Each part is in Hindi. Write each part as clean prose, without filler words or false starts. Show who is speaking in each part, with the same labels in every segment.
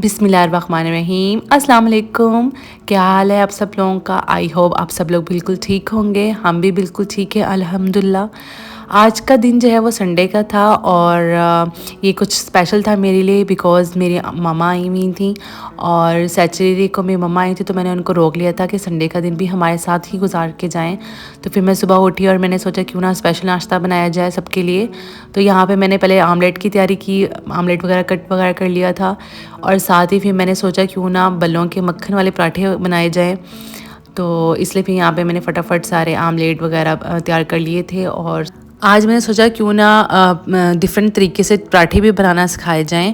Speaker 1: बिस्मिल्लाहिर्रहमानिर्रहीम अस्सलाम वालेकुम। क्या हाल है आप सब लोगों का? आई होप आप सब लोग बिल्कुल ठीक होंगे। हम भी बिल्कुल ठीक है अल्हम्दुलिल्लाह। आज का दिन जो है वो संडे का था और ये कुछ स्पेशल था मेरे लिए बिकॉज़ मेरी मम्मा आई हुई थी और सैटरडे को मेरी मम्मा आई थी, तो मैंने उनको रोक लिया था कि संडे का दिन भी हमारे साथ ही गुजार के जाएं। तो फिर मैं सुबह उठी और मैंने सोचा क्यों ना स्पेशल नाश्ता बनाया जाए सबके लिए। तो यहाँ पे मैंने पहले आमलेट की तैयारी की, आमलेट वगैरह कट वगैरह कर लिया था और साथ ही फिर मैंने सोचा क्यों ना बल्लों के मक्खन वाले पराठे बनाए जाएँ। तो इसलिए फिर यहाँ पे मैंने फटाफट सारे आमलेट वगैरह तैयार कर लिए थे और आज मैंने सोचा क्यों ना डिफरेंट तरीके से पराठे भी बनाना सिखाए जाएं।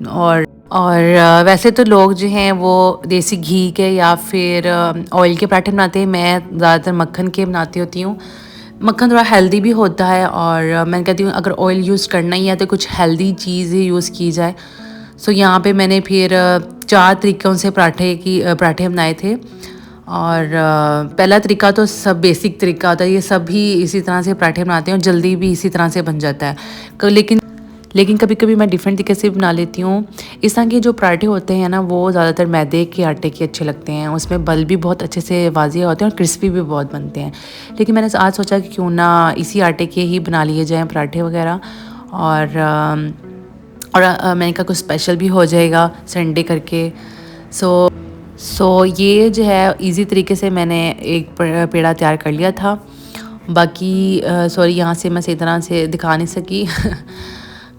Speaker 1: और वैसे तो लोग जो हैं वो देसी घी के या फिर ऑयल के पराठे बनाते हैं। मैं ज़्यादातर मक्खन के बनाती होती हूँ। मक्खन थोड़ा हेल्दी भी होता है और मैं कहती हूँ अगर ऑयल यूज़ करना ही है तो कुछ हेल्दी चीज़ ही यूज़ की जाए। सो यहाँ पे मैंने फिर 4 तरीक़ों से पराठे बनाए थे। और पहला तरीका तो सब बेसिक तरीका होता है, ये सभी इसी तरह से पराठे बनाते हैं और जल्दी भी इसी तरह से बन जाता है। लेकिन कभी कभी मैं डिफरेंट तरीके से बना लेती हूँ। इस तरह के जो पराठे होते हैं ना वो ज़्यादातर मैदे के आटे के अच्छे लगते हैं, उसमें बल भी बहुत अच्छे से वाजिया होते हैं और क्रिस्पी भी बहुत बनते हैं। लेकिन मैंने आज सोचा कि क्यों ना इसी आटे के ही बना लिए जाएँ पराठे वगैरह। और मैंने कहा कुछ स्पेशल भी हो जाएगा संडे करके। सो ये जो है इजी तरीके से मैंने एक पेड़ा तैयार कर लिया था। बाकी सॉरी यहाँ से मैं सही तरह से दिखा नहीं सकी।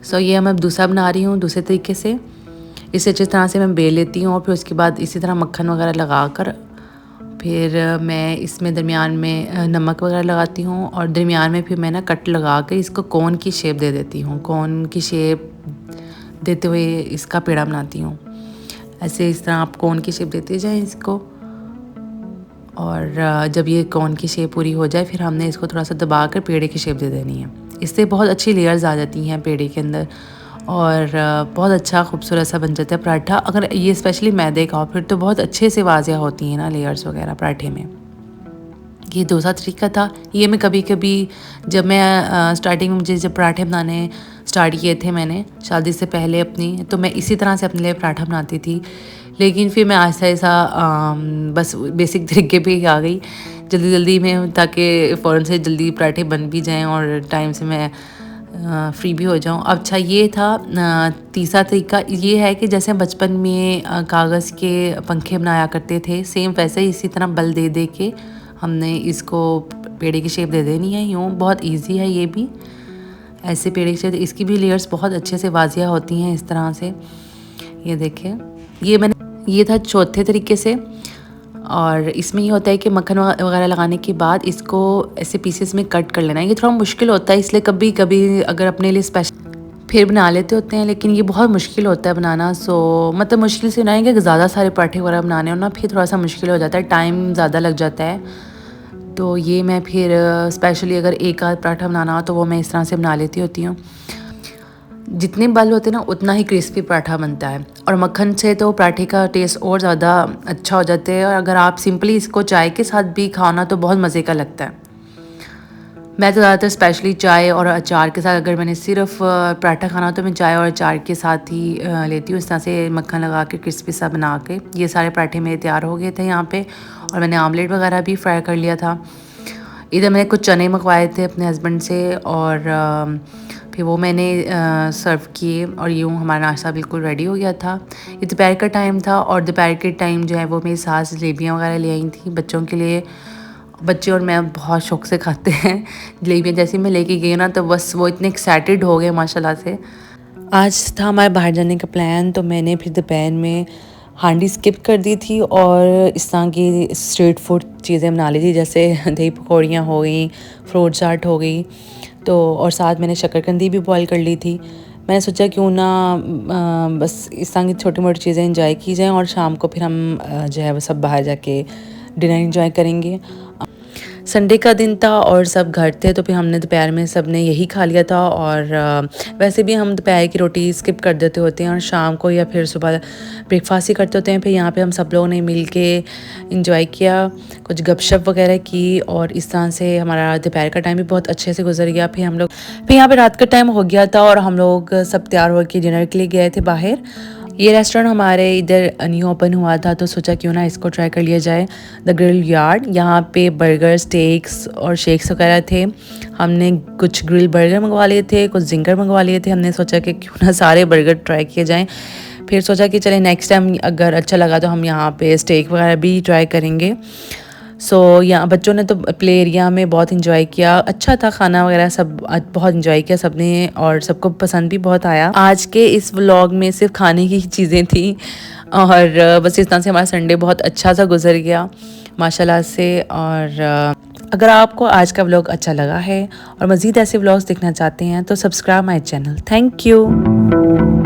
Speaker 1: सो ये मैं दूसरा बना रही हूँ दूसरे तरीके से। इसे अच्छी तरह से मैं बेल लेती हूँ और फिर उसके बाद इसी तरह मक्खन वगैरह लगा कर फिर मैं इसमें दरमियान में नमक वगैरह लगाती हूँ और दरमियान में फिर मैं ना कट लगा कर इसको कोन की शेप दे देती हूँ। कोन की शेप देते हुए इसका पेड़ा बनाती हूँ। ऐसे इस तरह आप कोन की शेप देते जाएं इसको। और जब ये कोन की शेप पूरी हो जाए फिर हमने इसको थोड़ा सा दबा कर पेड़े की शेप दे देनी है। इससे बहुत अच्छी लेयर्स आ जाती हैं पेड़े के अंदर और बहुत अच्छा खूबसूरत सा बन जाता है पराठा। अगर ये स्पेशली मैदे का हो फिर तो बहुत अच्छे से वाजिया होती हैं ना लेयर्स वगैरह पराठे में। ये दूसरा तरीका था। ये मैं कभी कभी जब मैं स्टार्टिंग में मुझे जब पराठे बनाने स्टार्ट किए थे मैंने शादी से पहले अपनी, तो मैं इसी तरह से अपने लिए पराठा बनाती थी। लेकिन फिर मैं आहिस्ता आहिस्ता बस बेसिक तरीके पे ही आ गई जल्दी जल्दी में, ताकि फ़ौरन से जल्दी पराठे बन भी जाएं और टाइम से मैं फ्री भी हो जाऊं। अच्छा ये था तीसरा तरीका ये है कि जैसे बचपन में कागज़ के पंखे बनाया करते थे, सेम वैसे ही इसी तरह बल दे दे के हमने इसको पेड़े की शेप दे देनी है। यूँ बहुत इजी है ये भी, ऐसे पेड़े की शेप। इसकी भी लेयर्स बहुत अच्छे से वाजिया होती हैं इस तरह से। ये देखें ये था चौथे तरीके से। और इसमें ये होता है कि मक्खन वगैरह लगाने के बाद इसको ऐसे पीसेस में कट कर लेना है। ये थोड़ा मुश्किल होता है, इसलिए कभी कभी अगर अपने लिए स्पेशल फिर बना लेते होते हैं, लेकिन ये बहुत मुश्किल होता है बनाना। मतलब मुश्किल से बनाएंगे कि ज़्यादा सारे पराठे वगैरह बनाने हो ना फिर थोड़ा सा मुश्किल हो जाता है, टाइम ज़्यादा लग जाता है। तो ये मैं फिर स्पेशली अगर एक आध पराठा बनाना हो तो वो मैं इस तरह से बना लेती होती हूँ। जितने बल होते हैं ना उतना ही क्रिस्पी पराठा बनता है और मक्खन से तो पराठे का टेस्ट और ज़्यादा अच्छा हो जाता है। और अगर आप सिंपली इसको चाय के साथ भी खाओ ना तो बहुत मज़े का लगता है। मैं तो ज़्यादातर स्पेशली चाय और अचार के साथ, अगर मैंने सिर्फ पराठा खाना हो तो मैं चाय और अचार के साथ ही लेती हूँ। इस तरह से मक्खन लगा के क्रिस्पी सा बना के। ये सारे पराठे मेरे तैयार हो गए थे यहाँ पे और मैंने आमलेट वगैरह भी फ्राई कर लिया था। इधर मैंने कुछ चने मंगवाए थे अपने हस्बैंड से और फिर वो मैंने सर्व किए और यूँ हमारा नाश्ता बिल्कुल रेडी हो गया था। ये दोपहर का टाइम था और दोपहर के टाइम जो है वो मेरी सास जलेबियाँ वगैरह ले आई थी बच्चों के लिए। बच्चे और मैं बहुत शौक से खाते हैं जलेबियाँ। जैसे मैं लेके गई ना तो बस वो इतने एक्साइटेड हो गए माशाल्लाह से। आज था हमारे बाहर जाने का प्लान, तो मैंने फिर दोपहर में हांडी स्किप कर दी थी और इस तरह की स्ट्रीट फूड चीज़ें बना ली थी, जैसे दही पकौड़ियाँ हो गई, फ्रूट चाट हो गई। तो और साथ मैंने शक्करकंदी भी बॉईल कर ली थी। मैंने सोचा क्यों ना बस इस तरह की छोटी मोटी चीज़ें इंजॉय की जाएँ और शाम को फिर हम जो है वो सब बाहर जाके डिनर इंजॉय करेंगे। संडे का दिन था और सब घर थे, तो फिर हमने दोपहर में सब ने यही खा लिया था। और वैसे भी हम दोपहर की रोटी स्किप कर देते होते हैं और शाम को या फिर सुबह ब्रेकफास्ट ही करते होते हैं। फिर यहाँ पे हम सब लोगों ने मिल के इंजॉय किया, कुछ गपशप वगैरह की और इस तरह से हमारा दोपहर का टाइम भी बहुत अच्छे से गुजर गया। फिर यहाँ पे रात का टाइम हो गया था और हम लोग सब तैयार होकर डिनर के लिए गए थे बाहर। ये रेस्टोरेंट हमारे इधर न्यू ओपन हुआ था तो सोचा क्यों ना इसको ट्राई कर लिया जाए। द ग्रिल यार्ड, यहाँ पे बर्गर, स्टेक्स और शेक्स वगैरह थे। हमने कुछ ग्रिल बर्गर मंगवा लिए थे, कुछ जिंगर मंगवा लिए थे। हमने सोचा कि क्यों ना सारे बर्गर ट्राई किए जाएं। फिर सोचा कि चले नेक्स्ट टाइम अगर अच्छा लगा तो हम यहाँ पे स्टेक वगैरह भी ट्राई करेंगे। यहाँ बच्चों ने तो प्ले एरिया में बहुत इंजॉय किया, अच्छा था खाना वगैरह सब, बहुत इंजॉय किया सबने और सबको पसंद भी बहुत आया। आज के इस व्लॉग में सिर्फ खाने की चीज़ें थी और बस इस तरह से हमारा संडे बहुत अच्छा सा गुजर गया माशाल्लाह से। और अगर आपको आज का व्लॉग अच्छा लगा है और मज़ीद ऐसे व्लॉग्स देखना चाहते हैं तो subscribe my channel. Thank you.